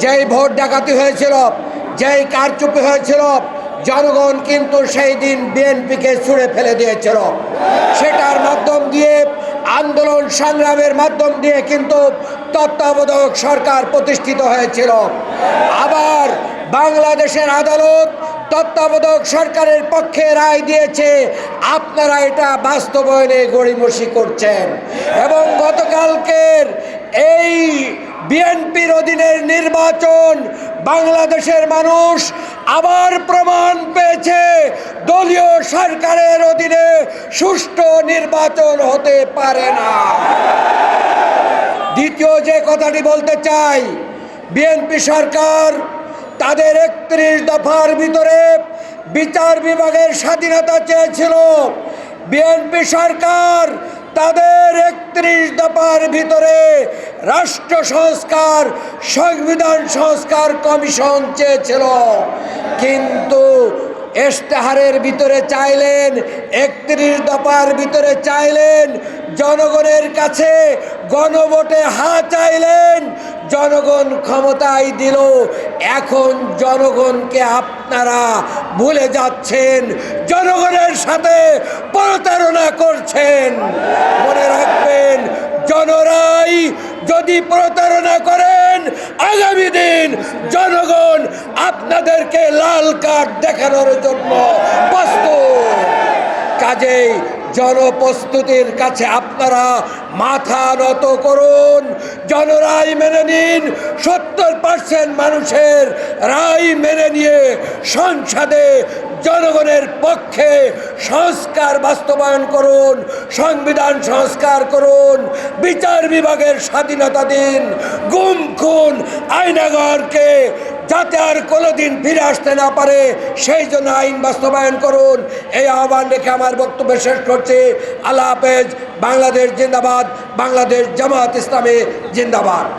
যেই ভোট ডাকাতি হয়েছিল, যেই কারচুপি হয়েছিল, জনগণ কিন্তু সেই দিন বিএনপিকে ছুঁড়ে ফেলে দিয়েছিল। সেটার মাধ্যম দিয়ে, আন্দোলন সংগ্রামের মাধ্যম দিয়ে কিন্তু তত্ত্বাবধায়ক সরকার প্রতিষ্ঠিত হয়েছিল। আবার বাংলাদেশের আদালত তত্ত্বাবধায়ক সরকারের পক্ষে রায় দিয়েছে, আপনারা এটা বাস্তবায়নে গড়িমসি করছেন। এবং গতকালকের এই বিএনপির অধীনের নির্বাচন বাংলাদেশের মানুষ আবার প্রমাণ পেয়েছে দলীয় সরকারের অধীনে সুষ্ঠু নির্বাচন হতে পারে না। দ্বিতীয় যে কথাটি বলতে চাই, বিএনপি সরকার তাদের ৩১ দফার ভিতরে বিচার বিভাগের স্বাধীনতা চেয়েছিল। বিএনপি সরকার তাদের ৩১ দফার ভিতরে রাষ্ট্র সংস্কার, সংবিধান সংস্কার কমিশন চেয়েছিল, কিন্তু ইশতেহারের ভিতরে চাইলেন, ৩১ দফার ভিতরে চাইলেন, জনগণের কাছে গণভোটে হ্যাঁ চাইলেন, জনগণ ক্ষমতায় দিল। এখন জনগণকে আপনারা ভুলে যাচ্ছেন, জনগণের সাথে প্রতারণা করছেন। মনে রাখবেন, জনরাই যদি প্রতারণা করেন, আগামী দিন জনগণ আপনাদেরকে লাল কার্ড দেখানোর জন্য প্রস্তুত। কাজেই জনপ্রস্তুতির কাছে আপনারা মাথা নত করুন, জনরায় মেনে নিন। ৭০% মানুষের রায় মেনে নিয়ে সংসদে জনগণের পক্ষে সংস্কার বাস্তবায়ন করুন, সংবিধান সংস্কার করুন, বিচার বিভাগের স্বাধীনতা দিন, গুম খুন আয়নাগরকে যাতে আর কোনোদিন ফিরে আসতে না পারে সেই জন্য আইন বাস্তবায়ন করুন। এই আহ্বান রেখে আমার বক্তব্য শেষ করছি। আল্লাহ হাফেজ। বাংলাদেশ জিন্দাবাদ, বাংলাদেশ জামাত ইসলামী জিন্দাবাদ।